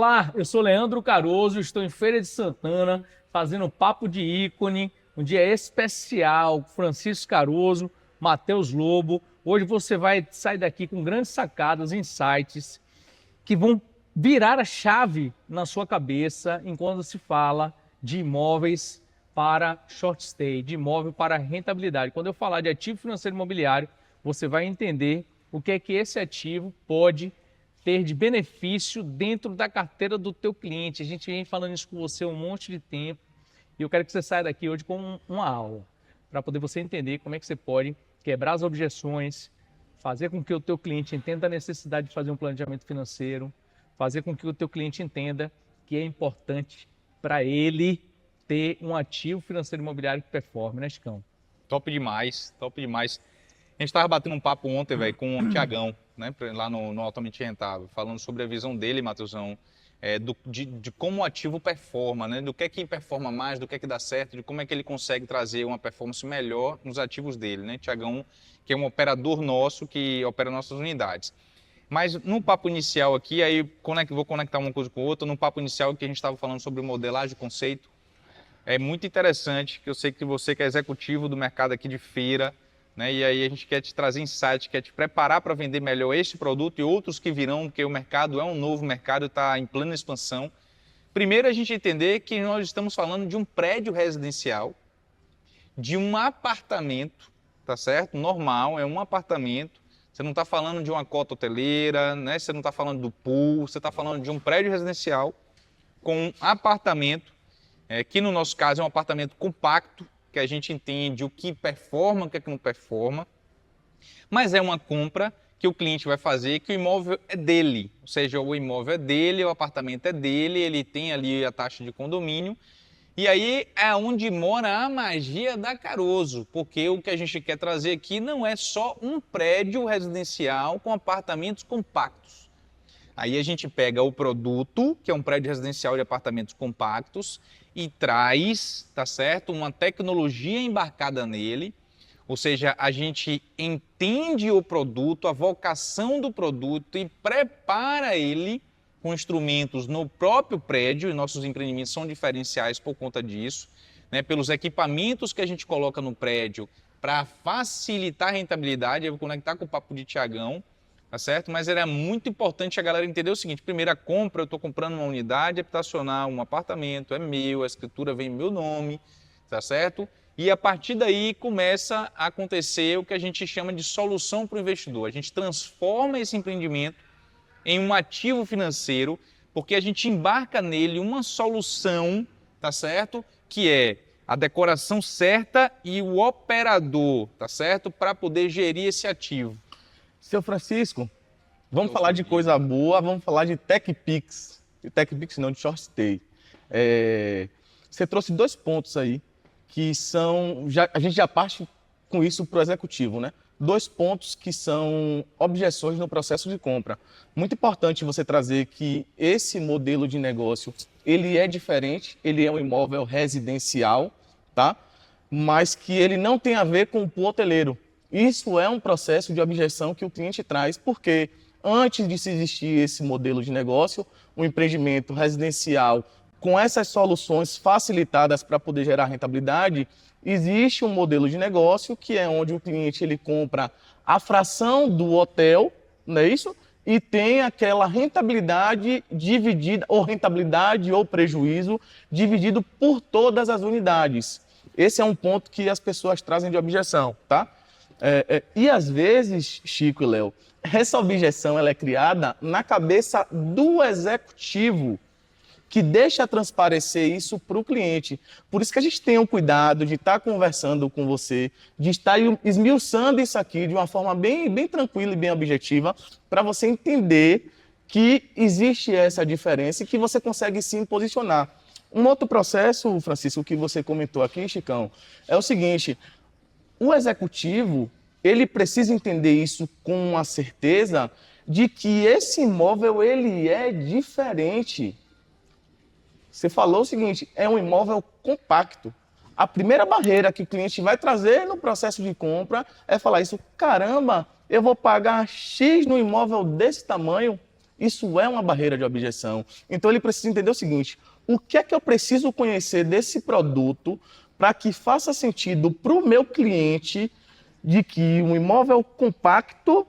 Olá, eu sou Leandro Caroso, estou em Feira de Santana, fazendo Papo de Ícone, um dia especial, Francisco Caroso, Matheus Lobo. Hoje você vai sair daqui com grandes sacadas, insights, que vão virar a chave na sua cabeça enquanto se fala de imóveis para short stay, de imóvel para rentabilidade. Quando eu falar de ativo financeiro imobiliário, você vai entender o que é que esse ativo pode ter de benefício dentro da carteira do teu cliente. A gente vem falando isso com você um monte de tempo e eu quero que você saia daqui hoje com uma aula para poder você entender como é que você pode quebrar as objeções, fazer com que o teu cliente entenda a necessidade de fazer um planejamento financeiro, fazer com que o teu cliente entenda que é importante para ele ter um ativo financeiro imobiliário que performe, né, Chicão? Top demais, top demais. A gente estava batendo um papo ontem, velho, com o Tiagão, né, lá no Altamente Rentável, falando sobre a visão dele, Matheusão, de como o ativo performa, né, do que é que performa mais, do que é que dá certo, de como é que ele consegue trazer uma performance melhor nos ativos dele, né? Tiagão, que é um operador nosso, que opera nossas unidades. Mas no papo inicial aqui, aí vou conectar uma coisa com outra, no papo inicial que a gente estava falando sobre modelagem de conceito, é muito interessante, que eu sei que você que é executivo do mercado aqui de feira, né, e aí a gente quer te trazer insights, quer te preparar para vender melhor este produto e outros que virão, porque o mercado é um novo mercado, está em plena expansão. Primeiro a gente entender que nós estamos falando de um prédio residencial, de um apartamento, tá certo? Normal, é um apartamento. Você não está falando de uma cota hoteleira, né? Você não está falando do pool, você está falando de um prédio residencial com um apartamento, que no nosso caso é um apartamento compacto, que a gente entende o que performa, o que é que não performa, mas é uma compra que o cliente vai fazer, que o imóvel é dele, ou seja, o imóvel é dele, o apartamento é dele, ele tem ali a taxa de condomínio, e aí é onde mora a magia da Caroso, porque o que a gente quer trazer aqui não é só um prédio residencial com apartamentos compactos. Aí a gente pega o produto, que é um prédio residencial de apartamentos compactos, e traz, tá certo, uma tecnologia embarcada nele, ou seja, a gente entende o produto, a vocação do produto e prepara ele com instrumentos no próprio prédio, e nossos empreendimentos são diferenciais por conta disso, né, pelos equipamentos que a gente coloca no prédio para facilitar a rentabilidade. Eu vou conectar com o papo de Tiagão, tá certo? Mas era muito importante a galera entender o seguinte: primeira compra, eu estou comprando uma unidade habitacional, um apartamento, é meu, a escritura vem em meu nome, tá certo? E a partir daí começa a acontecer o que a gente chama de solução para o investidor. A gente transforma esse empreendimento em um ativo financeiro, porque a gente embarca nele uma solução, tá certo? Que é a decoração certa e o operador, tá certo? Para poder gerir esse ativo. Seu Francisco, vamos falar de coisa boa, vamos falar de TechPix. De TechPix não, de Short Stay. Você trouxe dois pontos aí, que são... a gente já parte com isso para o executivo, né? Dois pontos que são objeções no processo de compra. Muito importante você trazer que esse modelo de negócio, ele é diferente, ele é um imóvel residencial, tá? Mas que ele não tem a ver com o hoteleiro. Isso é um processo de objeção que o cliente traz, porque antes de se existir esse modelo de negócio, o empreendimento residencial, com essas soluções facilitadas para poder gerar rentabilidade, existe um modelo de negócio que é onde o cliente ele compra a fração do hotel, não é isso? E tem aquela rentabilidade dividida, ou rentabilidade ou prejuízo, dividido por todas as unidades. Esse é um ponto que as pessoas trazem de objeção, tá? E às vezes, Chico e Léo, essa objeção ela é criada na cabeça do executivo, que deixa transparecer isso para o cliente. Por isso que a gente tem o cuidado de estar conversando com você, de estar esmiuçando isso aqui de uma forma bem tranquila e bem objetiva, para você entender que existe essa diferença e que você consegue sim posicionar. Um outro processo, Francisco, que você comentou aqui, Chicão, é o seguinte: o executivo ele precisa entender isso com uma certeza de que esse imóvel ele é diferente. Você falou o seguinte: é um imóvel compacto. A primeira barreira que o cliente vai trazer no processo de compra é falar isso: caramba, eu vou pagar X no imóvel desse tamanho, Isso é uma barreira de objeção. Então ele precisa entender o seguinte: o que é que eu preciso conhecer desse produto para que faça sentido para o meu cliente de que um imóvel compacto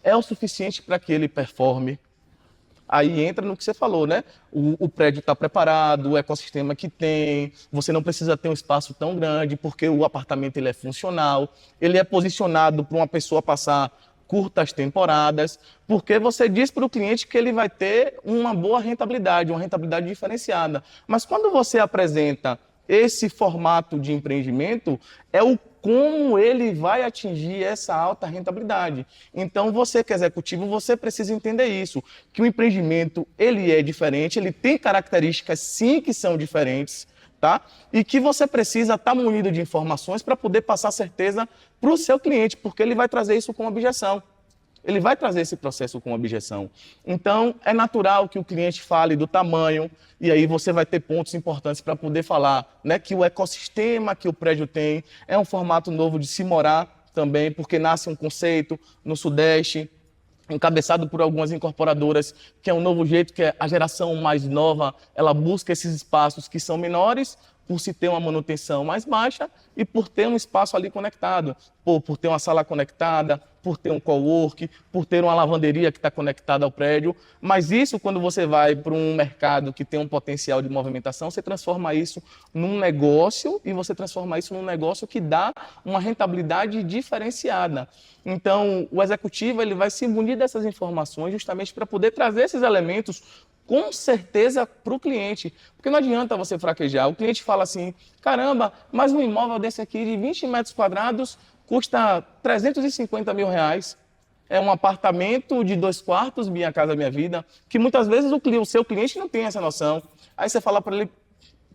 é o suficiente para que ele performe. Aí entra no que você falou, né? O prédio está preparado, o ecossistema que tem, você não precisa ter um espaço tão grande, porque o apartamento ele é funcional, ele é posicionado para uma pessoa passar curtas temporadas, porque você diz para o cliente que ele vai ter uma boa rentabilidade, uma rentabilidade diferenciada. Mas quando você apresenta esse formato de empreendimento, é o como ele vai atingir essa alta rentabilidade. Então, você que é executivo, você precisa entender isso, que o empreendimento ele é diferente, ele tem características sim que são diferentes, tá? E que você precisa estar munido de informações para poder passar certeza para o seu cliente, porque ele vai trazer isso com objeção. Ele vai trazer esse processo com objeção. Então, é natural que o cliente fale do tamanho, e aí você vai ter pontos importantes para poder falar, né, que o ecossistema que o prédio tem é um formato novo de se morar também, porque nasce um conceito no Sudeste, encabeçado por algumas incorporadoras, que é um novo jeito que a geração mais nova, ela busca esses espaços que são menores, por se ter uma manutenção mais baixa e por ter um espaço ali conectado, por ter uma sala conectada, por ter um cowork, por ter uma lavanderia que está conectada ao prédio. Mas isso, quando você vai para um mercado que tem um potencial de movimentação, você transforma isso num negócio e você transforma isso num negócio que dá uma rentabilidade diferenciada. Então, o executivo ele vai se munir dessas informações justamente para poder trazer esses elementos com certeza para o cliente. Porque não adianta você fraquejar. O cliente fala assim, caramba, mas um imóvel desse aqui de 20 metros quadrados custa 350 mil reais. É um apartamento de 2 quartos, Minha Casa Minha Vida, que muitas vezes o seu cliente não tem essa noção. Aí você fala para ele,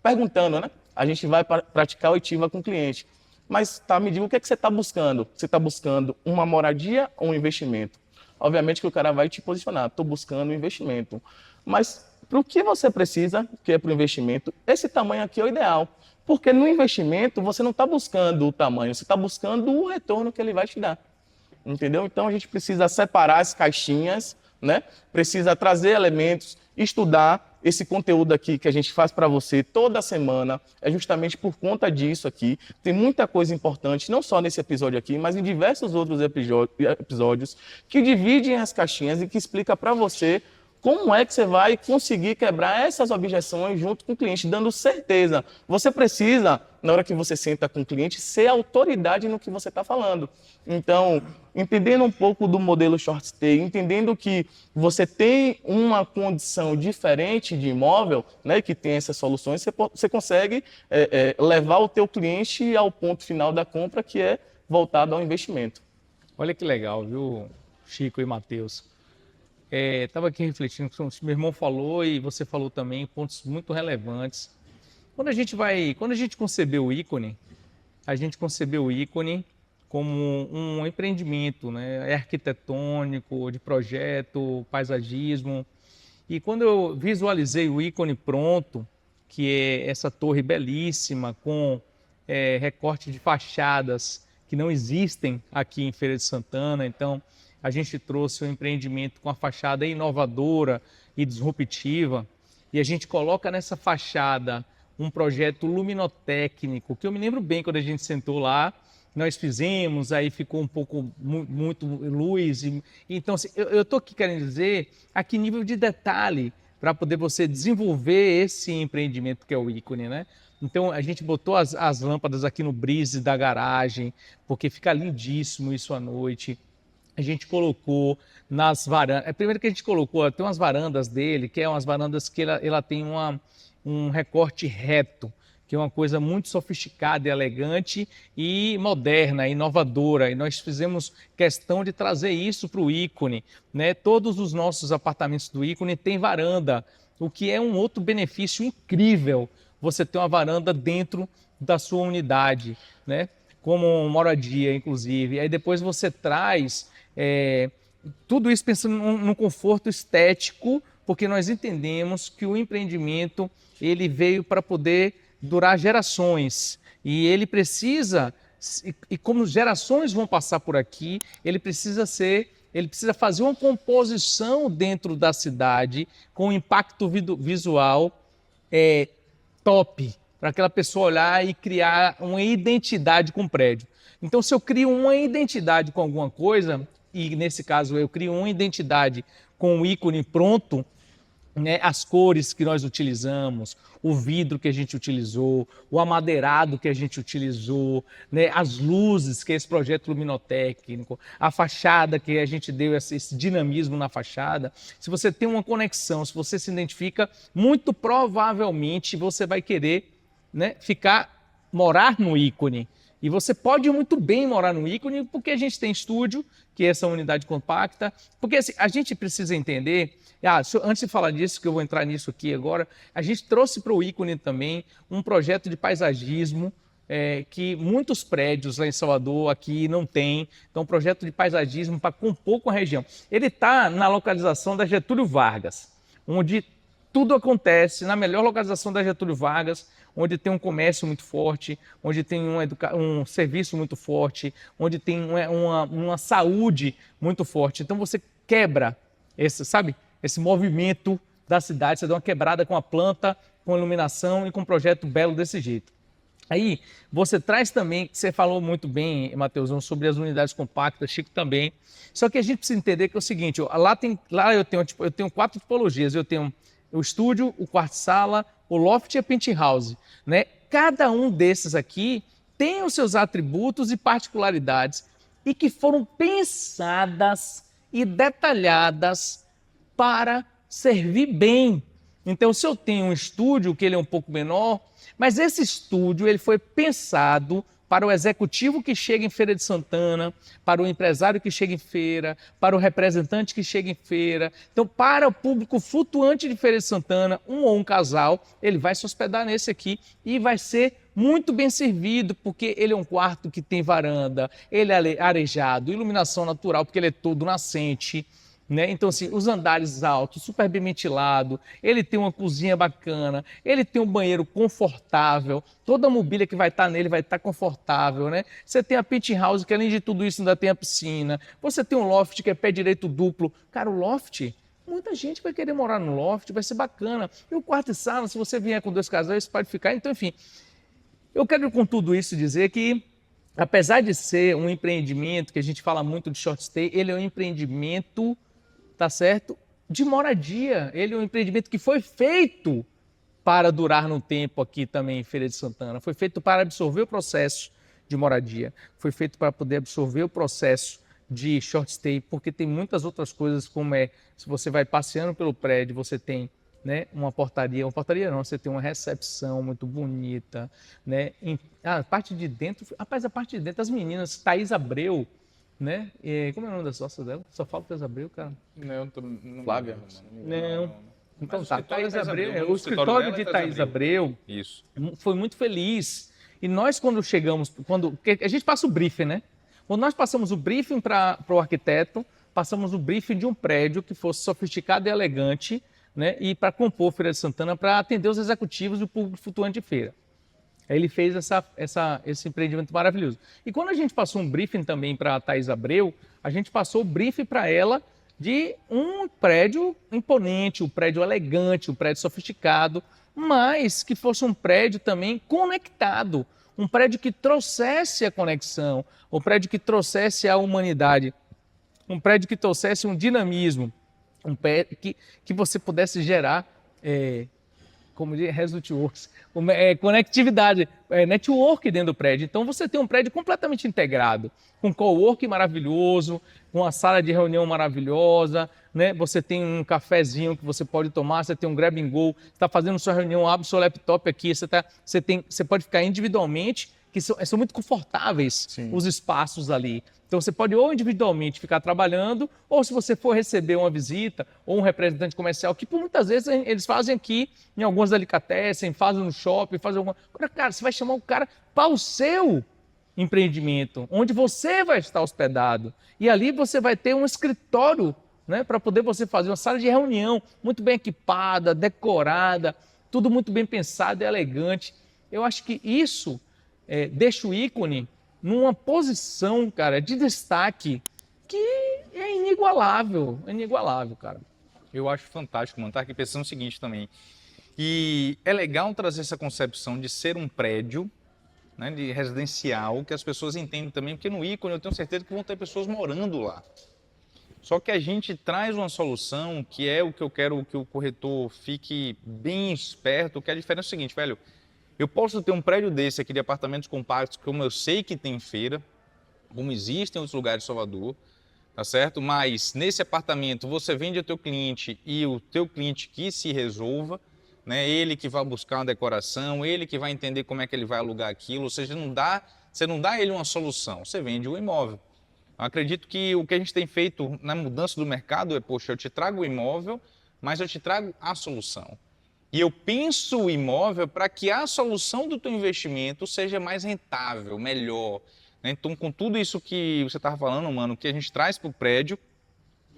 perguntando, né? A gente vai praticar oitiva com o cliente. Mas tá, me diga o que é que você está buscando? Você está buscando uma moradia ou um investimento? Obviamente que o cara vai te posicionar, estou buscando um investimento. Mas para o que você precisa, que é para o investimento, esse tamanho aqui é o ideal. Porque no investimento você não está buscando o tamanho, você está buscando o retorno que ele vai te dar. Entendeu? Então a gente precisa separar as caixinhas, né? Precisa trazer elementos, estudar esse conteúdo aqui que a gente faz para você toda semana. É justamente por conta disso aqui. Tem muita coisa importante, não só nesse episódio aqui, mas em diversos outros episódios que dividem as caixinhas e que explica para você como é que você vai conseguir quebrar essas objeções junto com o cliente, dando certeza. Você precisa, na hora que você senta com o cliente, ser autoridade no que você está falando. Então, entendendo um pouco do modelo short stay, entendendo que você tem uma condição diferente de imóvel, né, que tem essas soluções, você consegue levar o teu cliente ao ponto final da compra, que é voltado ao investimento. Olha que legal, viu, Chico e Matheus? Estava aqui refletindo com o que meu irmão falou e você falou também, pontos muito relevantes. Quando a gente concebeu o ícone, a gente concebeu o ícone como um empreendimento, né? Arquitetônico, de projeto, paisagismo. E quando eu visualizei o ícone pronto, que é essa torre belíssima com recorte de fachadas que não existem aqui em Feira de Santana, então a gente trouxe um empreendimento com a fachada inovadora e disruptiva e a gente coloca nessa fachada um projeto luminotécnico, que eu me lembro bem quando a gente sentou lá, nós fizemos, aí ficou um pouco, muito luz. Então, assim, eu estou aqui querendo dizer a que nível de detalhe para poder você desenvolver esse empreendimento que é o ícone, né? Então, a gente botou as lâmpadas aqui no brise da garagem, porque fica lindíssimo isso à noite. A gente colocou nas varandas. Primeiro que a gente colocou, tem umas varandas dele, que é umas varandas que ela tem um recorte reto, que é uma coisa muito sofisticada, elegante e moderna, inovadora. E nós fizemos questão de trazer isso para o ícone, né? Todos os nossos apartamentos do ícone têm varanda, o que é um outro benefício incrível, você ter uma varanda dentro da sua unidade, né? Como moradia, inclusive. Aí depois você traz tudo isso pensando no conforto estético, porque nós entendemos que o empreendimento ele veio para poder durar gerações e ele precisa, e como gerações vão passar por aqui, ele precisa ser ele precisa fazer uma composição dentro da cidade com um impacto visual top, para aquela pessoa olhar e criar uma identidade com o prédio. Então, se eu crio uma identidade com alguma coisa, e nesse caso eu crio uma identidade com o ícone pronto, né, as cores que nós utilizamos, o vidro que a gente utilizou, o amadeirado que a gente utilizou, né, as luzes, que é esse projeto luminotécnico, a fachada que a gente deu esse dinamismo na fachada. Se você tem uma conexão, se você se identifica, muito provavelmente você vai querer, né, morar no ícone. E você pode muito bem morar no ícone, porque a gente tem estúdio, que é essa unidade compacta, porque assim, a gente precisa entender. Antes de falar disso, que eu vou entrar nisso aqui agora, a gente trouxe para o ícone também um projeto de paisagismo que muitos prédios lá em Salvador aqui não tem. Então, um projeto de paisagismo para compor com a região. Ele está na localização da Getúlio Vargas, onde tudo acontece, na melhor localização da Getúlio Vargas, onde tem um comércio muito forte, onde tem um serviço muito forte, onde tem uma saúde muito forte. Então, você quebra esse movimento da cidade, você dá uma quebrada com a planta, com a iluminação e com um projeto belo desse jeito. Aí, você traz também, que você falou muito bem, Matheusão, sobre as unidades compactas, Chico também. Só que a gente precisa entender que é o seguinte, lá eu tenho 4 tipologias, eu tenho o estúdio, o quarto-sala, o loft e a penthouse, né? Cada um desses aqui tem os seus atributos e particularidades e que foram pensadas e detalhadas para servir bem. Então, se eu tenho um estúdio, que ele é um pouco menor, mas esse estúdio ele foi pensado para o executivo que chega em Feira de Santana, para o empresário que chega em feira, para o representante que chega em feira. Então, para o público flutuante de Feira de Santana, um ou um casal, ele vai se hospedar nesse aqui e vai ser muito bem servido, porque ele é um quarto que tem varanda, ele é arejado, iluminação natural, porque ele é todo nascente, né? Então, assim, os andares altos, super bem ventilado, ele tem uma cozinha bacana, ele tem um banheiro confortável, toda a mobília que vai estar nele vai estar confortável, né? Você tem a penthouse, que além de tudo isso ainda tem a piscina, você tem um loft que é pé direito duplo. Cara, o loft, muita gente vai querer morar no loft, vai ser bacana. E o quarto e sala, se você vier com 2 casais, pode ficar. Então, enfim, eu quero com tudo isso dizer que, apesar de ser um empreendimento, que a gente fala muito de short stay, ele é um empreendimento, tá certo, de moradia. Ele é um empreendimento que foi feito para durar no tempo aqui também em Feira de Santana. Foi feito para absorver o processo de moradia. Foi feito para poder absorver o processo de short stay, porque tem muitas outras coisas, como se você vai passeando pelo prédio, você tem, né, uma portaria não, você tem uma recepção muito bonita, né? A parte de dentro, rapaz, a parte de dentro, as meninas, Thaís Abreu, né? Como é o nome da sócia dela? Só fala Thaís Abreu, cara. Não, Flávia. Não. Então Mas tá, Thaís Abreu, o escritório escritório de dela é Thaís Abreu Isso. foi muito feliz. E nós, quando chegamos, porque a gente passa o briefing, né? Quando nós passamos o briefing para o arquiteto, passamos o briefing de um prédio que fosse sofisticado e elegante, né? E para compor Feira de Santana, para atender os executivos e o público flutuante de feira. Aí ele fez esse empreendimento maravilhoso. E quando a gente passou um briefing também para a Thaís Abreu, a gente passou o briefing para ela de um prédio imponente, um prédio elegante, um prédio sofisticado, mas que fosse um prédio também conectado, um prédio que trouxesse a conexão, um prédio que trouxesse a humanidade, um prédio que trouxesse um dinamismo, um prédio que você pudesse gerar, como diz Result Works, conectividade, network dentro do prédio. Então você tem um prédio completamente integrado, com coworking maravilhoso, com uma sala de reunião maravilhosa, né? Você tem um cafezinho que você pode tomar, você tem um grab and go, você está fazendo sua reunião, abre o seu laptop aqui, você pode ficar individualmente, que são muito confortáveis. Sim. Os espaços ali. Então você pode ou individualmente ficar trabalhando, ou se você for receber uma visita, ou um representante comercial, que por muitas vezes eles fazem aqui, em algumas delicatessen, fazem no shopping, fazem alguma... Agora, cara, você vai chamar o cara para o seu empreendimento, onde você vai estar hospedado. E ali você vai ter um escritório, né, para poder você fazer uma sala de reunião muito bem equipada, decorada, tudo muito bem pensado e elegante. Eu acho que isso deixa o ícone numa posição, cara, de destaque que é inigualável, cara. Eu acho fantástico, mano. Tá aqui pensando o seguinte também. E é legal trazer essa concepção de ser um prédio, né, de residencial, que as pessoas entendem também, porque no ícone eu tenho certeza que vão ter pessoas morando lá. Só que a gente traz uma solução que é o que eu quero que o corretor fique bem esperto, que a diferença é o seguinte, velho, eu posso ter um prédio desse aqui de apartamentos compactos, como eu sei que tem em feira, como existe em outros lugares de Salvador, tá certo? Mas nesse apartamento você vende ao teu cliente e o teu cliente que se resolva, né? Ele que vai buscar uma decoração, ele que vai entender como é que ele vai alugar aquilo, ou seja, você não dá a ele uma solução, você vende o imóvel. Eu acredito que o que a gente tem feito na mudança do mercado é, poxa, eu te trago o imóvel, mas eu te trago a solução. E eu penso o imóvel para que a solução do teu investimento seja mais rentável, melhor. Né? Então, com tudo isso que você estava falando, mano, que a gente traz para o prédio,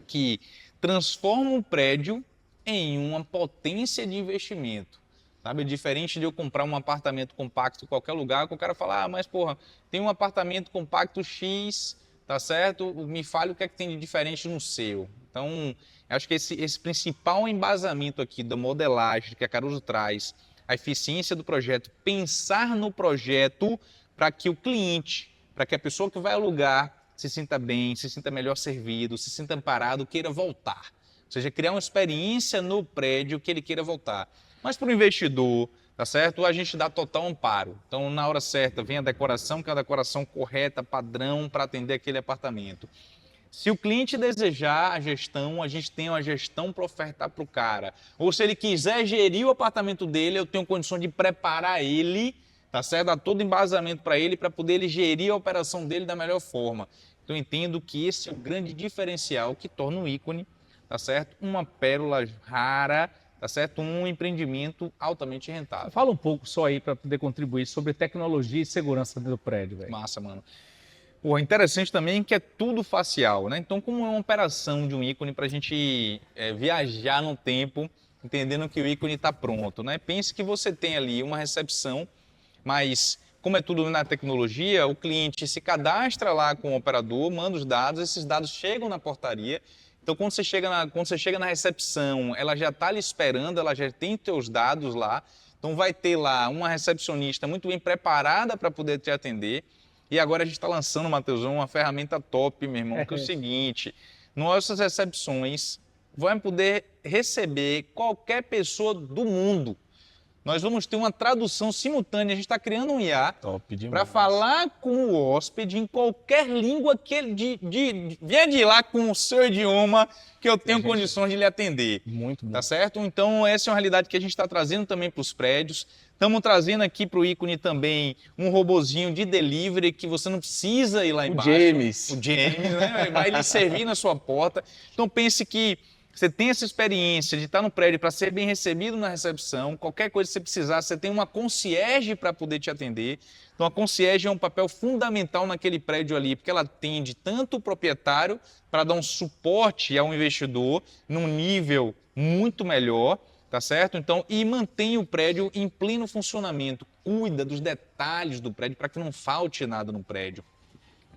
que transforma o prédio em uma potência de investimento. Sabe? Diferente de eu comprar um apartamento compacto em qualquer lugar, que o cara fala, mas porra, tem um apartamento compacto X, tá certo? Me fale o que é que tem de diferente no seu. Então, acho que esse principal embasamento aqui da modelagem que a Caruso traz, a eficiência do projeto, pensar no projeto para que o cliente, para que a pessoa que vai alugar se sinta bem, se sinta melhor servido, se sinta amparado, queira voltar. Ou seja, criar uma experiência no prédio que ele queira voltar. Mas para o investidor, tá certo? A gente dá total amparo. Então, na hora certa, vem a decoração, que é a decoração correta, padrão, para atender aquele apartamento. Se o cliente desejar a gestão, a gente tem uma gestão para ofertar para o cara. Ou se ele quiser gerir o apartamento dele, eu tenho condição de preparar ele, tá certo? Dar todo embasamento para ele poder ele gerir a operação dele da melhor forma. Então, eu entendo que esse é o grande diferencial que torna o ícone, tá certo? Uma pérola rara, tá certo? Um empreendimento altamente rentável. Fala um pouco só aí para poder contribuir sobre tecnologia e segurança dentro do prédio, velho. Massa, mano. Pô, interessante também que é tudo facial, né? Então, como é uma operação de um ícone para a gente viajar no tempo, entendendo que o ícone está pronto, né? Pense que você tem ali uma recepção, mas como é tudo na tecnologia, o cliente se cadastra lá com o operador, manda os dados, esses dados chegam na portaria. Então, quando você chega na recepção, ela já está ali esperando, ela já tem teus dados lá. Então, vai ter lá uma recepcionista muito bem preparada para poder te atender. E agora a gente está lançando, Matheusão, uma ferramenta top, meu irmão, que é o seguinte, nossas recepções vão poder receber qualquer pessoa do mundo. Nós vamos ter uma tradução simultânea, a gente está criando um IA para falar com o hóspede em qualquer língua que ele venha de lá com o seu idioma que eu tenho condições de lhe atender. Muito bom. Tá certo? Então essa é uma realidade que a gente está trazendo também para os prédios. Estamos trazendo aqui para o ícone também um robozinho de delivery que você não precisa ir lá embaixo. O James, né? Vai lhe servir na sua porta. Então pense que você tem essa experiência de estar no prédio para ser bem recebido na recepção, qualquer coisa que você precisar, você tem uma concierge para poder te atender. Então a concierge é um papel fundamental naquele prédio ali, porque ela atende tanto o proprietário para dar um suporte ao investidor num nível muito melhor, tá certo? Então, e mantém o prédio em pleno funcionamento, cuida dos detalhes do prédio para que não falte nada no prédio.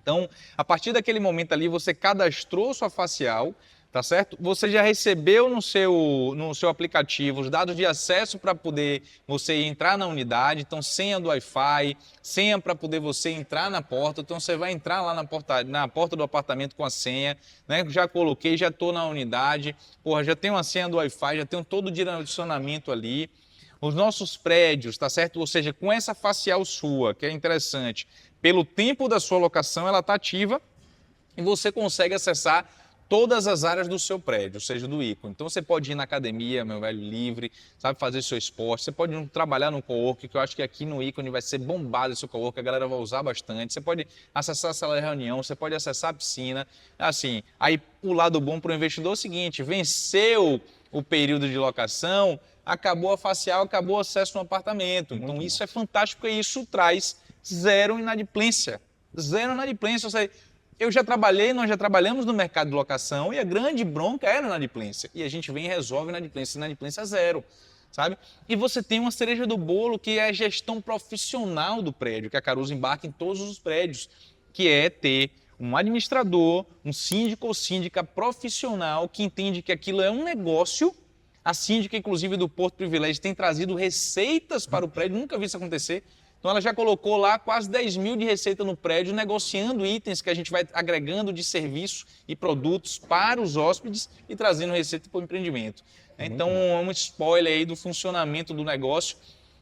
Então, a partir daquele momento ali, você cadastrou sua facial, tá certo? Você já recebeu no seu aplicativo os dados de acesso para poder você entrar na unidade, então senha do Wi-Fi, senha para poder você entrar na porta, então você vai entrar lá na porta do apartamento com a senha, né? Já coloquei, já estou na unidade, porra, já tenho a senha do Wi-Fi, já tenho todo o direcionamento ali. Os nossos prédios, tá certo? Ou seja, com essa facial sua, que é interessante, pelo tempo da sua locação ela está ativa e você consegue acessar todas as áreas do seu prédio, ou seja, do ícone. Então você pode ir na academia, meu velho, livre, sabe, fazer seu esporte, você pode trabalhar no coworking, que eu acho que aqui no ícone vai ser bombado esse coworking, a galera vai usar bastante. Você pode acessar a sala de reunião, você pode acessar a piscina. Assim, aí o lado bom para o investidor é o seguinte, venceu o período de locação, acabou a facial, acabou o acesso no apartamento. Então isso é fantástico, porque isso traz zero inadimplência. Zero inadimplência, ou seja, nós já trabalhamos no mercado de locação e a grande bronca era inadimplência. E a gente vem e resolve inadimplência zero, sabe? E você tem uma cereja do bolo que é a gestão profissional do prédio, que a Caruso embarca em todos os prédios, que é ter um administrador, um síndico ou síndica profissional que entende que aquilo é um negócio. A síndica, inclusive, do Porto Privilégio tem trazido receitas para o prédio, nunca vi isso acontecer. Então ela já colocou lá quase 10 mil de receita no prédio, negociando itens que a gente vai agregando de serviço e produtos para os hóspedes e trazendo receita para o empreendimento. Então é um spoiler aí do funcionamento do negócio.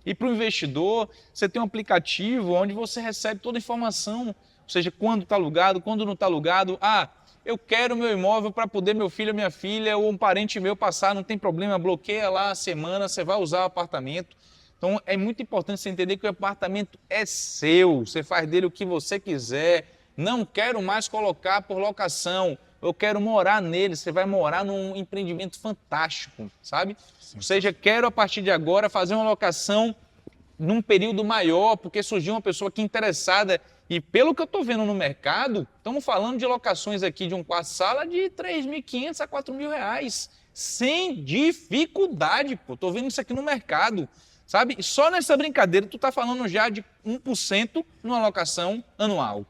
E para o investidor, você tem um aplicativo onde você recebe toda a informação, ou seja, quando está alugado, quando não está alugado. Ah, eu quero meu imóvel para poder meu filho, minha filha ou um parente meu passar, não tem problema, bloqueia lá a semana, você vai usar o apartamento. Então é muito importante você entender que o apartamento é seu, você faz dele o que você quiser. Não quero mais colocar por locação, eu quero morar nele, você vai morar num empreendimento fantástico, sabe? Sim. Ou seja, quero a partir de agora fazer uma locação num período maior, porque surgiu uma pessoa aqui interessada e pelo que eu estou vendo no mercado, estamos falando de locações aqui de um quarto-sala de R$3.500 a R$4.000, sem dificuldade, pô. Estou vendo isso aqui no mercado, sabe? E só nessa brincadeira tu está falando já de 1% numa locação anual.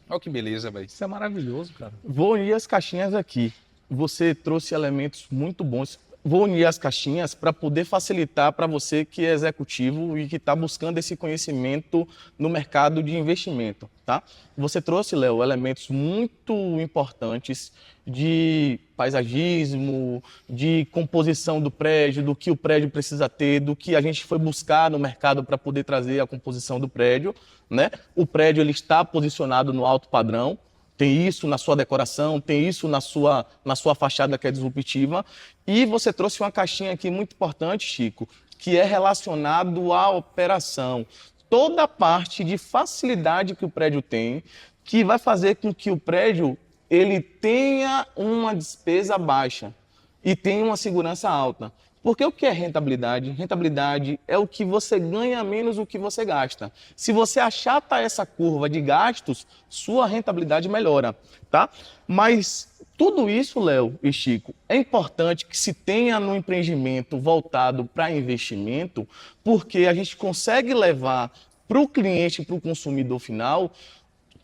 Olha que beleza, velho. Isso é maravilhoso, cara. Vou unir as caixinhas aqui. Você trouxe elementos muito bons. Vou unir as caixinhas para poder facilitar para você que é executivo e que está buscando esse conhecimento no mercado de investimento, tá? Você trouxe, Léo, elementos muito importantes de paisagismo, de composição do prédio, do que o prédio precisa ter, do que a gente foi buscar no mercado para poder trazer a composição do prédio, né? O prédio ele está posicionado no alto padrão. Tem isso na sua decoração, tem isso na sua fachada que é disruptiva. E você trouxe uma caixinha aqui muito importante, Chico, que é relacionado à operação. Toda a parte de facilidade que o prédio tem, que vai fazer com que o prédio ele tenha uma despesa baixa e tenha uma segurança alta. Porque o que é rentabilidade? Rentabilidade é o que você ganha menos o que você gasta. Se você achata essa curva de gastos, sua rentabilidade melhora, tá? Mas tudo isso, Léo e Chico, é importante que se tenha no empreendimento voltado para investimento, porque a gente consegue levar para o cliente, para o consumidor final,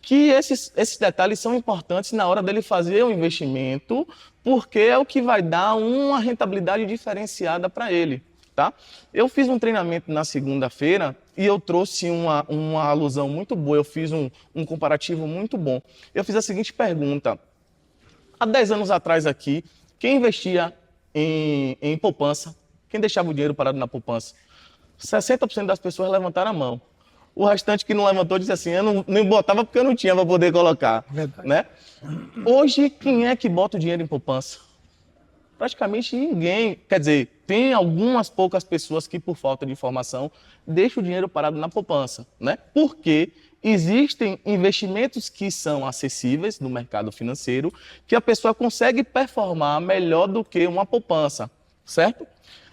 que esses detalhes são importantes na hora dele fazer o investimento, porque é o que vai dar uma rentabilidade diferenciada para ele, tá? Eu fiz um treinamento na segunda-feira e eu trouxe uma alusão muito boa, eu fiz um comparativo muito bom. Eu fiz a seguinte pergunta: há 10 anos atrás aqui, quem investia em poupança, quem deixava o dinheiro parado na poupança? 60% das pessoas levantaram a mão. O restante que não levantou disse assim, eu não botava porque eu não tinha para poder colocar. Né? Hoje, quem é que bota o dinheiro em poupança? Praticamente ninguém. Quer dizer, tem algumas poucas pessoas que, por falta de informação, deixam o dinheiro parado na poupança. Né? Porque existem investimentos que são acessíveis no mercado financeiro, que a pessoa consegue performar melhor do que uma poupança. Certo?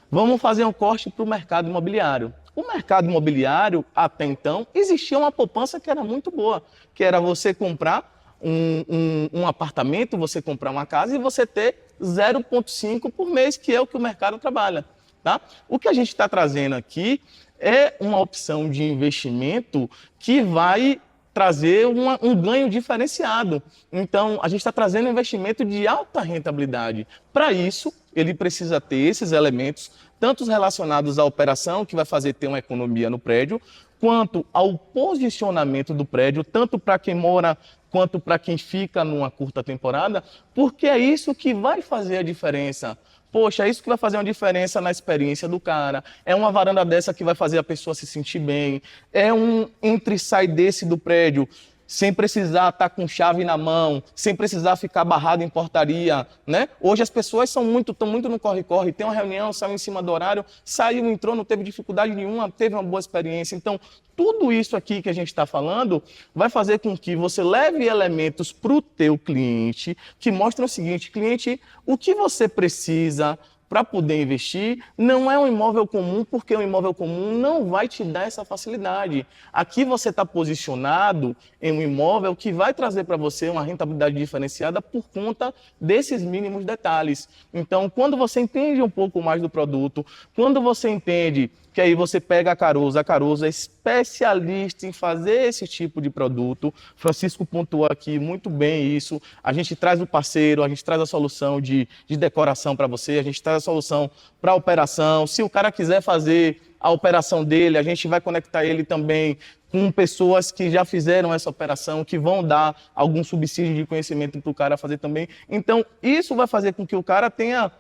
Vamos fazer um corte para o mercado imobiliário. O mercado imobiliário, até então, existia uma poupança que era muito boa, que era você comprar um apartamento, você comprar uma casa e você ter 0,5 por mês, que é o que o mercado trabalha. Tá? O que a gente está trazendo aqui é uma opção de investimento que vai trazer um ganho diferenciado. Então, a gente está trazendo um investimento de alta rentabilidade. Para isso, ele precisa ter esses elementos, tanto relacionados à operação, que vai fazer ter uma economia no prédio, quanto ao posicionamento do prédio, tanto para quem mora, quanto para quem fica numa curta temporada, porque é isso que vai fazer a diferença. Poxa, é isso que vai fazer uma diferença na experiência do cara. É uma varanda dessa que vai fazer a pessoa se sentir bem. É um entre e sai desse do prédio, sem precisar estar com chave na mão, sem precisar ficar barrado em portaria, né? Hoje as pessoas estão muito no corre-corre, tem uma reunião, saiu em cima do horário, saiu, entrou, não teve dificuldade nenhuma, teve uma boa experiência. Então, tudo isso aqui que a gente está falando vai fazer com que você leve elementos para o teu cliente, que mostram o seguinte: cliente, o que você precisa para poder investir não é um imóvel comum, porque o imóvel comum não vai te dar essa facilidade. Aqui você está posicionado em um imóvel que vai trazer para você uma rentabilidade diferenciada por conta desses mínimos detalhes. Então, quando você entende um pouco mais do produto, quando você entende que aí você pega a Caruso é especialista em fazer esse tipo de produto. Francisco pontuou aqui muito bem isso. A gente traz o parceiro, a gente traz a solução de decoração para você, a gente traz a solução para a operação. Se o cara quiser fazer a operação dele, a gente vai conectar ele também com pessoas que já fizeram essa operação, que vão dar algum subsídio de conhecimento para o cara fazer também. Então, isso vai fazer com que o cara tenha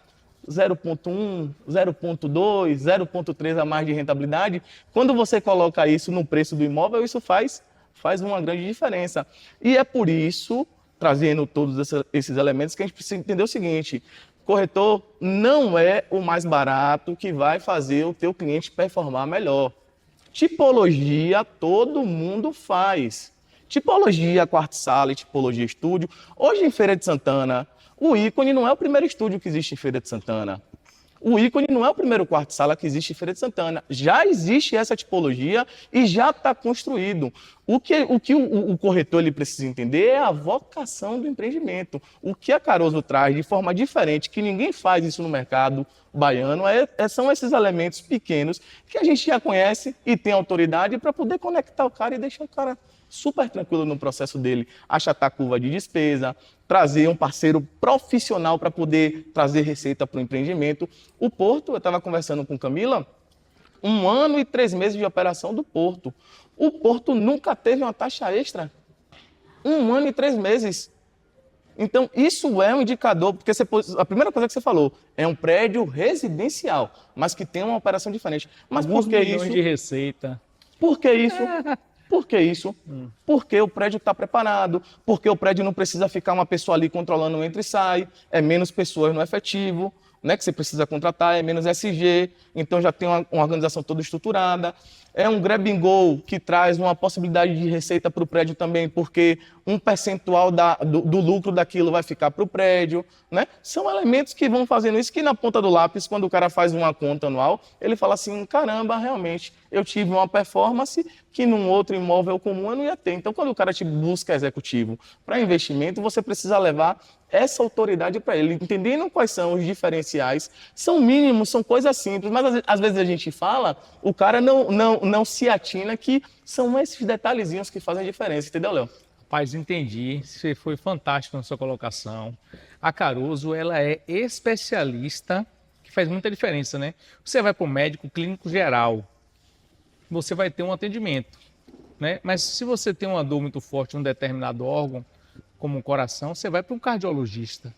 0,1, 0,2, 0,3 a mais de rentabilidade. Quando você coloca isso no preço do imóvel, isso faz uma grande diferença. E é por isso, trazendo todos esses elementos, que a gente precisa entender o seguinte: corretor não é o mais barato que vai fazer o teu cliente performar melhor. Tipologia todo mundo faz. Tipologia quarto-sala e tipologia estúdio. Hoje em Feira de Santana, o ícone não é o primeiro estúdio que existe em Feira de Santana. O ícone não é o primeiro quarto-sala que existe em Feira de Santana. Já existe essa tipologia e já está construído. O que o corretor ele precisa entender é a vocação do empreendimento. O que a Caroso traz de forma diferente, que ninguém faz isso no mercado baiano, são esses elementos pequenos que a gente já conhece e tem autoridade para poder conectar o cara e deixar o cara super tranquilo no processo dele, achatar a curva de despesa, trazer um parceiro profissional para poder trazer receita para o empreendimento. O Porto, eu estava conversando com Camila, 1 ano e 3 meses de operação do Porto. O Porto nunca teve uma taxa extra. 1 ano e 3 meses. Então, isso é um indicador, porque a primeira coisa que você falou é um prédio residencial, mas que tem uma operação diferente. Mas por que isso? De receita. Por que isso? Por que isso? Porque o prédio está preparado, porque o prédio não precisa ficar uma pessoa ali controlando o entra e sai, é menos pessoas no efetivo, né, que você precisa contratar, é menos SG, então já tem uma organização toda estruturada. É um grab and go que traz uma possibilidade de receita para o prédio também, porque um percentual do lucro daquilo vai ficar para o prédio, né? São elementos que vão fazendo isso, que na ponta do lápis, quando o cara faz uma conta anual, ele fala assim, caramba, realmente, eu tive uma performance que num outro imóvel comum eu não ia ter. Então, quando o cara te busca executivo para investimento, você precisa levar essa autoridade para ele, entendendo quais são os diferenciais. São mínimos, são coisas simples, mas às vezes a gente fala, o cara não se atina que são esses detalhezinhos que fazem a diferença, entendeu, Léo? Rapaz, entendi. Você foi fantástico na sua colocação. A Caroso, ela é especialista, que faz muita diferença, né? Você vai para o médico clínico geral, você vai ter um atendimento, né? Mas se você tem uma dor muito forte em um determinado órgão, como o coração, você vai para um cardiologista,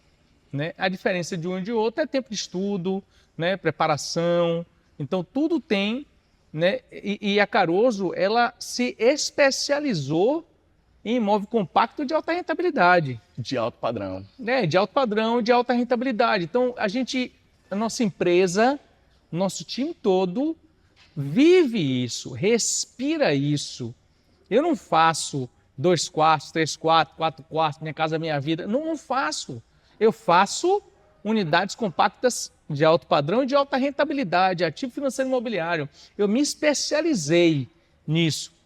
né? A diferença de um e de outro é tempo de estudo, né? Preparação. Então, tudo tem, né? E a Caroso, ela se especializou em imóvel compacto de alta rentabilidade. De alto padrão. Né? De alto padrão, de alta rentabilidade. Então, a nossa empresa, nosso time todo vive isso, respira isso. Eu não faço 2 quartos, 3 quartos, 4 quartos, minha casa, minha vida. Não faço. Eu faço unidades compactas de alto padrão e de alta rentabilidade, ativo financeiro imobiliário. Eu me especializei nisso.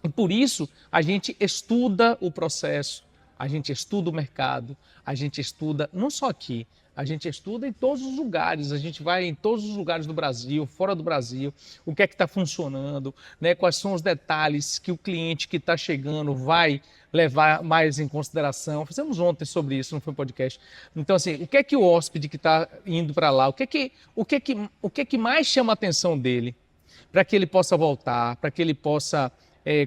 E por isso a gente estuda o processo, a gente estuda o mercado, a gente estuda não só aqui, a gente estuda em todos os lugares, a gente vai em todos os lugares do Brasil, fora do Brasil, o que é que está funcionando, né? Quais são os detalhes que o cliente que está chegando vai levar mais em consideração. Fizemos ontem sobre isso, não foi um podcast. Então, assim, o que é que o hóspede que está indo para lá, o que é que mais chama a atenção dele, para que ele possa voltar, para que ele possa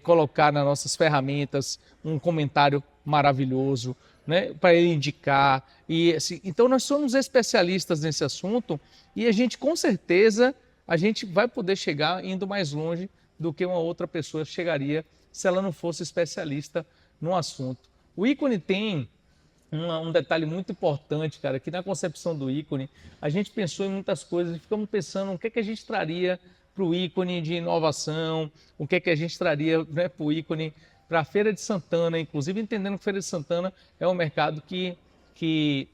colocar nas nossas ferramentas um comentário maravilhoso, né, para ele indicar. E, assim, então nós somos especialistas nesse assunto e a gente, com certeza, a gente vai poder chegar indo mais longe do que uma outra pessoa chegaria se ela não fosse especialista no assunto. O ícone tem um detalhe muito importante, cara, que na concepção do ícone a gente pensou em muitas coisas e ficamos pensando o que é que a gente traria para o ícone de inovação, o que é que a gente traria, né, para o ícone, para a Feira de Santana, inclusive entendendo que Feira de Santana é um mercado que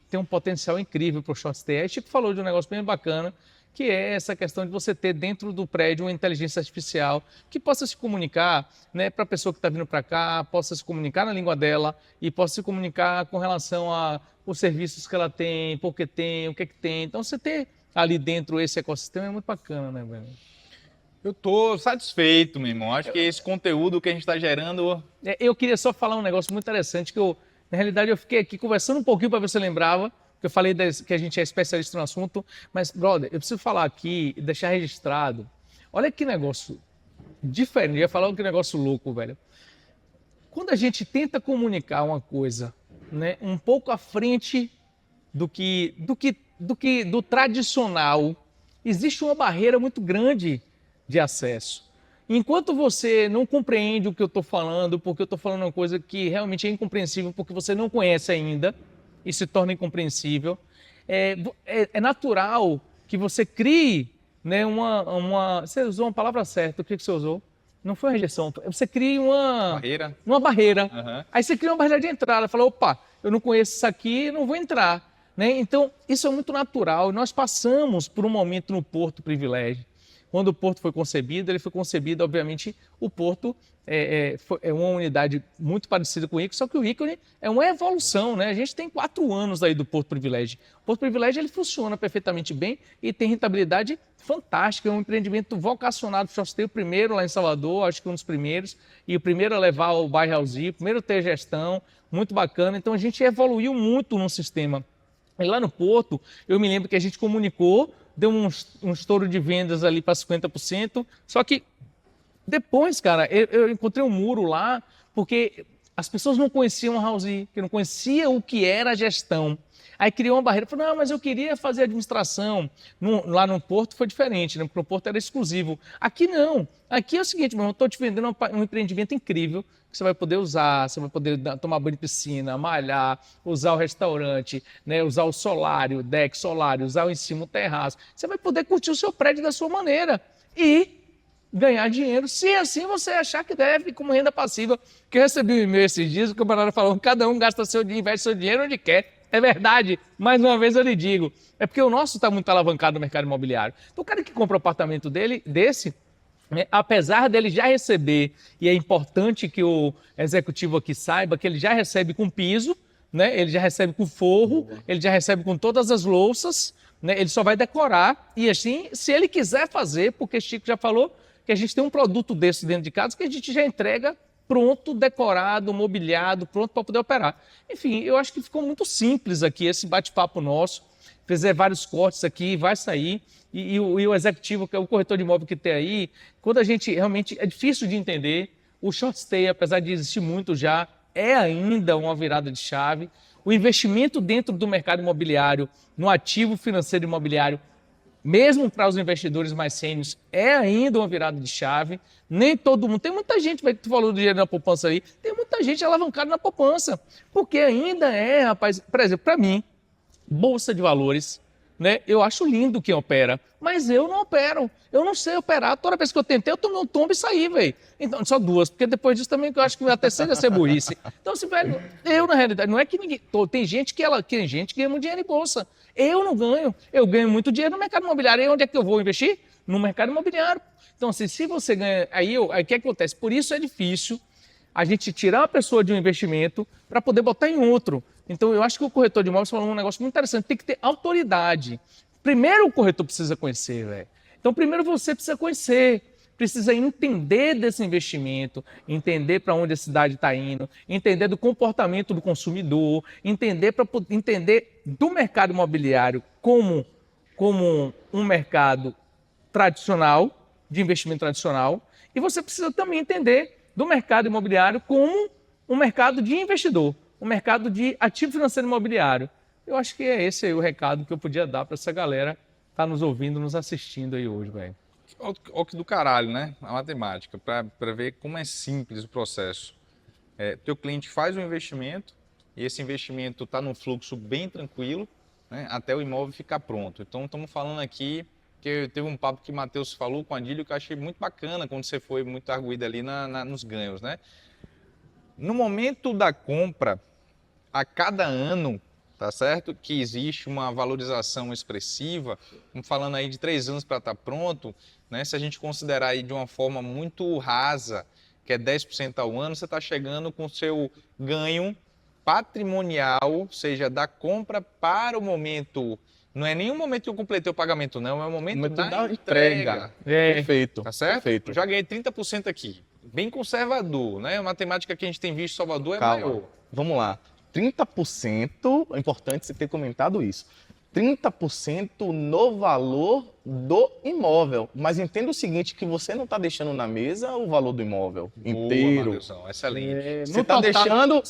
tem um potencial incrível para o short stay. Aí Chico falou de um negócio bem bacana, que é essa questão de você ter dentro do prédio uma inteligência artificial que possa se comunicar, né, para a pessoa que está vindo para cá, possa se comunicar na língua dela e possa se comunicar com relação aos serviços que ela tem, por que tem, o que é que tem. Então, você ter ali dentro esse ecossistema é muito bacana, né, velho? Eu tô satisfeito, meu irmão. Acho que esse conteúdo que a gente está gerando... Eu queria só falar um negócio muito interessante, que na realidade, eu fiquei aqui conversando um pouquinho para ver se você lembrava, que eu falei que a gente é especialista no assunto, mas, brother, eu preciso falar aqui e deixar registrado. Olha que negócio diferente, eu ia falar que negócio louco, velho. Quando a gente tenta comunicar uma coisa, né, um pouco à frente do tradicional, existe uma barreira muito grande de acesso. Enquanto você não compreende o que eu estou falando, porque eu estou falando uma coisa que realmente é incompreensível, porque você não conhece ainda, e se torna incompreensível, é natural que você crie, né, Você usou uma palavra certa, o que você usou? Não foi rejeição, você cria uma barreira. Uhum. Aí você cria uma barreira de entrada, fala, opa, eu não conheço isso aqui, não vou entrar. Né? Então, isso é muito natural. Nós passamos por um momento no Porto Privilégio. Quando o Porto foi concebido, ele foi concebido, obviamente, o Porto é uma unidade muito parecida com o ícone, só que o ícone é uma evolução, né? A gente tem 4 anos aí do Porto Privilégio. O Porto Privilégio, ele funciona perfeitamente bem e tem rentabilidade fantástica, é um empreendimento vocacionado. Eu o primeiro lá em Salvador, acho que um dos primeiros, e o primeiro a levar o bairro Alzir, o primeiro a ter gestão, muito bacana. Então, a gente evoluiu muito no sistema. E lá no Porto, eu me lembro que a gente comunicou, deu um estouro de vendas ali para 50%, só que depois, cara, eu encontrei um muro lá, porque as pessoas não conheciam a Housing, que não conheciam o que era a gestão. Aí criou uma barreira, falou, não, mas eu queria fazer administração. Lá no Porto foi diferente, né? Porque o Porto era exclusivo. Aqui não. Aqui é o seguinte, meu irmão, eu estou te vendendo um empreendimento incrível, que você vai poder usar, você vai poder tomar banho de piscina, malhar, usar o restaurante, né? Usar o solário, o deck solário, usar o em cima o terraço. Você vai poder curtir o seu prédio da sua maneira e ganhar dinheiro, se assim você achar que deve, como renda passiva. Que eu recebi um e-mail esses dias, o camarada falou, cada um gasta seu dinheiro, investe seu dinheiro onde quer. É verdade, mais uma vez eu lhe digo, é porque o nosso está muito alavancado no mercado imobiliário. Então o cara que compra o apartamento desse, né, apesar dele já receber, e é importante que o executivo aqui saiba que ele já recebe com piso, né, ele já recebe com forro, ele já recebe com todas as louças, né, ele só vai decorar, e assim, se ele quiser fazer, porque Chico já falou que a gente tem um produto desse dentro de casa que a gente já entrega pronto, decorado, mobiliado, pronto para poder operar. Enfim, eu acho que ficou muito simples aqui esse bate-papo nosso. Fizer vários cortes aqui, vai sair. E o executivo, que é o corretor de imóvel que tem aí, quando a gente realmente é difícil de entender, o short stay, apesar de existir muito já, é ainda uma virada de chave. O investimento dentro do mercado imobiliário, no ativo financeiro imobiliário, mesmo para os investidores mais sênios, é ainda uma virada de chave. Nem todo mundo. Tem muita gente, que tu falou do dinheiro na poupança aí, tem muita gente alavancada na poupança. Porque ainda rapaz, por exemplo, para mim, bolsa de valores, né? Eu acho lindo quem opera, mas eu não opero. Eu não sei operar. Toda vez que eu tentei, eu tomei um tombo e saí, velho. Então, só 2, porque depois disso também eu acho que a terceira ia ser burrice. Então, assim, velho, eu na realidade, não é que ninguém. Tem gente que ganha muito dinheiro em bolsa. Eu não ganho. Eu ganho muito dinheiro no mercado imobiliário. E onde é que eu vou investir? No mercado imobiliário. Então, assim, se você ganha. Aí o que acontece? Por isso é difícil a gente tirar uma pessoa de um investimento para poder botar em outro. Então, eu acho que o corretor de imóveis falou um negócio muito interessante. Tem que ter autoridade. Primeiro o corretor precisa conhecer, velho. Então, primeiro você precisa conhecer, precisa entender desse investimento, entender para onde a cidade está indo, entender do comportamento do consumidor, entender do mercado imobiliário como um mercado tradicional, de investimento tradicional, e você precisa também entender do mercado imobiliário como um mercado de investidor, um mercado de ativo financeiro imobiliário. Eu acho que é esse aí o recado que eu podia dar para essa galera que está nos ouvindo, nos assistindo aí hoje, velho. Olha que do caralho, né? A matemática, para ver como é simples o processo. Teu cliente faz um investimento e esse investimento está num fluxo bem tranquilo, né, até o imóvel ficar pronto. Então, estamos falando aqui que teve um papo que o Matheus falou com a Adílio que eu achei muito bacana quando você foi muito arguído ali nos ganhos, né? No momento da compra, a cada ano, tá certo? Que existe uma valorização expressiva, estamos falando aí de 3 anos para estar pronto, né? Se a gente considerar aí de uma forma muito rasa, que é 10% ao ano, você está chegando com o seu ganho patrimonial, ou seja, da compra para o momento Não é nenhum momento que eu completei o pagamento, não. É o momento, Momento da da entrega. Perfeito. Tá certo? Perfeito. Eu já ganhei 30% aqui. Bem conservador, né? A matemática que a gente tem visto em Salvador é Calma. maior. Vamos lá. 30%, é importante você ter comentado isso. 30% no valor do imóvel. Mas entenda o seguinte, que você não está deixando na mesa o valor do imóvel inteiro. Matheusão, excelente. Você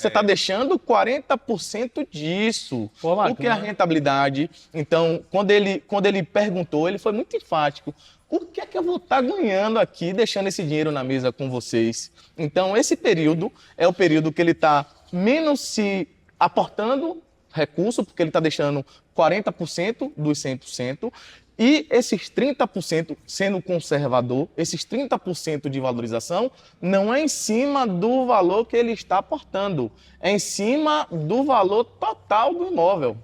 está deixando 40% disso. Pô, Marcos, O que é a rentabilidade? Então, quando ele perguntou, ele foi muito enfático. O que é que eu vou estar ganhando aqui, deixando esse dinheiro na mesa com vocês? Então, esse período é o período que ele está menos se aportando recurso, porque ele está deixando 40% dos 100%, e esses 30% sendo conservador, esses 30% de valorização, não é em cima do valor que ele está aportando, é em cima do valor total do imóvel.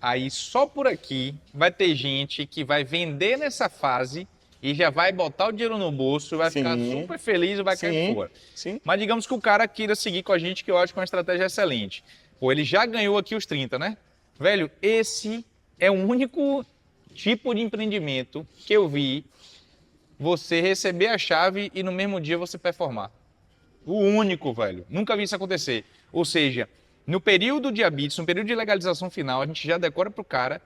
Aí só por aqui vai ter gente que vai vender nessa fase e já vai botar o dinheiro no bolso, vai ficar super feliz e vai cair fora. Sim. Mas digamos que o cara queira seguir com a gente, que eu acho que é uma estratégia excelente. Pô, ele já ganhou aqui os 30, né? Velho, esse é o único tipo de empreendimento que eu vi você receber a chave e no mesmo dia você performar. O único, velho. Nunca vi isso acontecer. Ou seja, no período de habites, no período de legalização final, a gente já decora pro cara,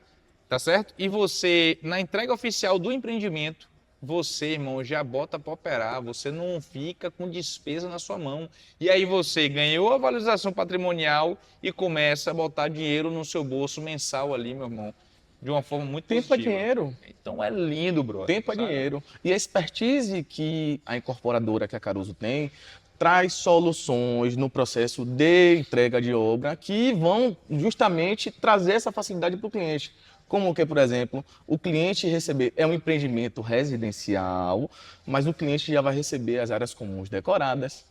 tá certo? E você, na entrega oficial do empreendimento, você, irmão, já bota para operar, você não fica com despesa na sua mão. E aí você ganhou a valorização patrimonial e começa a botar dinheiro no seu bolso mensal ali, meu irmão, de uma forma muito Tempo positiva. é dinheiro. Então é lindo, brother. Tempo é dinheiro. E a expertise que a incorporadora, que a Caruso tem, traz soluções no processo de entrega de obra que vão justamente trazer essa facilidade para o cliente. Como que, por exemplo, o cliente receber, é um empreendimento residencial, mas o cliente já vai receber as áreas comuns decoradas,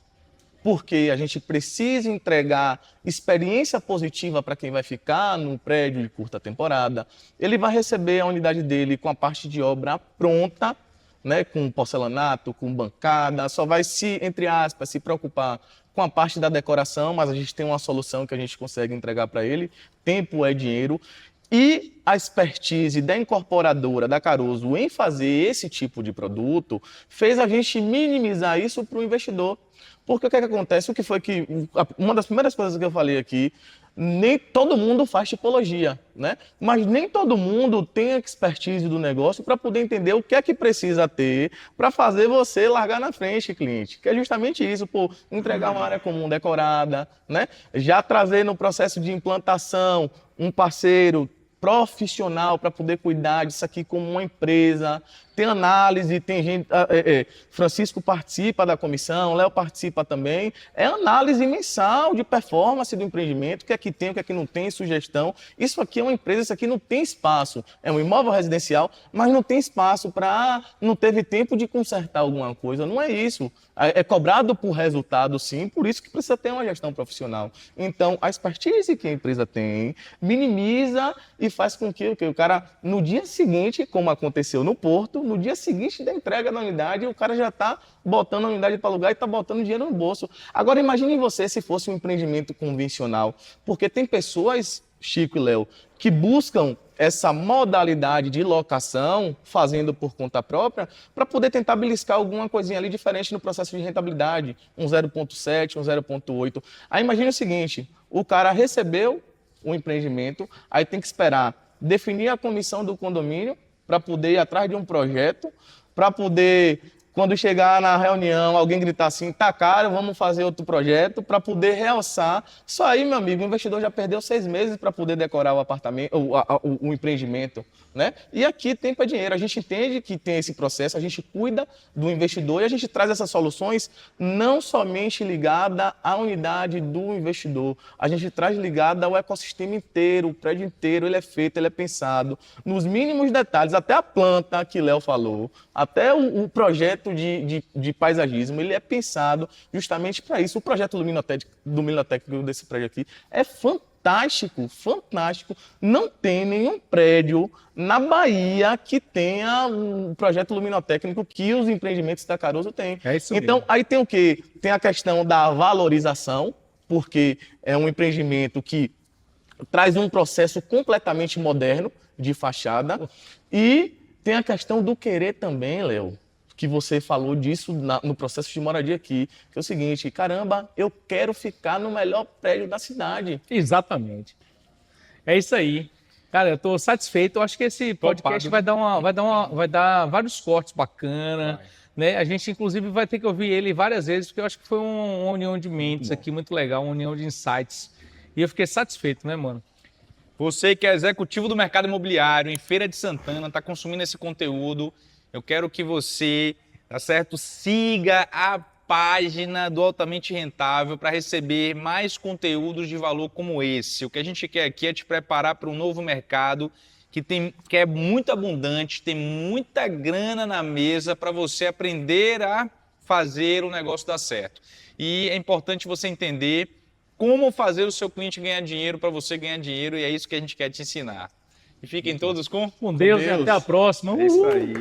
porque a gente precisa entregar experiência positiva para quem vai ficar num prédio de curta temporada. Ele vai receber a unidade dele com a parte de obra pronta, né, com porcelanato, com bancada, só vai entre aspas, se preocupar com a parte da decoração, mas a gente tem uma solução que a gente consegue entregar para ele. Tempo é dinheiro. E a expertise da incorporadora, da Caruso, em fazer esse tipo de produto, fez a gente minimizar isso para o investidor. Porque o que acontece? O que foi que uma das primeiras coisas que eu falei aqui, nem todo mundo faz tipologia, né? Mas nem todo mundo tem a expertise do negócio para poder entender o que é que precisa ter para fazer você largar na frente, cliente. Que é justamente isso, pô, entregar uma área comum decorada, né? Já trazer no processo de implantação um parceiro profissional para poder cuidar disso aqui como uma empresa. Tem análise, tem gente... Francisco participa da comissão, Léo participa também. É análise mensal de performance do empreendimento, o que é que tem, o que é que não tem, sugestão. Isso aqui é uma empresa, isso aqui não tem espaço. É um imóvel residencial, mas não tem espaço para... Não teve tempo de consertar alguma coisa. Não é isso. É cobrado por resultado, sim, por isso que precisa ter uma gestão profissional. Então, a expertise que a empresa tem, minimiza e faz com que o cara, no dia seguinte, como aconteceu no Porto, no dia seguinte da entrega da unidade, o cara já está botando a unidade para alugar e está botando dinheiro no bolso. Agora, imagine você se fosse um empreendimento convencional, porque tem pessoas, Chico e Léo, que buscam essa modalidade de locação, fazendo por conta própria, para poder tentar beliscar alguma coisinha ali diferente no processo de rentabilidade, um 0,7, um 0,8. Aí imagine o seguinte, o cara recebeu o empreendimento, aí tem que esperar definir a comissão do condomínio para poder ir atrás de um projeto, para poder, quando chegar na reunião, alguém gritar assim, tá caro, vamos fazer outro projeto, para poder realçar. Só aí, meu amigo, o investidor já perdeu 6 meses para poder decorar o apartamento, o empreendimento, né? E aqui tempo é dinheiro. A gente entende que tem esse processo, a gente cuida do investidor e a gente traz essas soluções não somente ligada à unidade do investidor, a gente traz ligada ao ecossistema inteiro, o prédio inteiro, ele é feito, ele é pensado nos mínimos detalhes, até a planta que Léo falou, até o projeto de paisagismo, ele é pensado justamente para isso. O projeto luminotécnico desse prédio aqui é fantástico, fantástico. Não tem nenhum prédio na Bahia que tenha um projeto luminotécnico que os empreendimentos da Caruso têm. É isso então, mesmo. aí tem o quê? Tem a questão da valorização, porque é um empreendimento que traz um processo completamente moderno de fachada. E tem a questão do querer também, Léo, que você falou disso no processo de moradia aqui, que é o seguinte, caramba, eu quero ficar no melhor prédio da cidade. Exatamente. É isso aí. Cara, eu tô satisfeito. Eu acho que esse podcast vai dar vários cortes bacana, né? A gente, inclusive, vai ter que ouvir ele várias vezes, porque eu acho que foi uma união de mentes aqui muito legal, uma união de insights. E eu fiquei satisfeito, né, mano? Você que é executivo do mercado imobiliário em Feira de Santana, está consumindo esse conteúdo, eu quero que você, tá certo, siga a página do Altamente Rentável para receber mais conteúdos de valor como esse. O que a gente quer aqui é te preparar para um novo mercado que é muito abundante, tem muita grana na mesa para você aprender a fazer o negócio dar certo. E é importante você entender como fazer o seu cliente ganhar dinheiro para você ganhar dinheiro, e é isso que a gente quer te ensinar. E fiquem todos com Com Deus e até a próxima. É isso aí.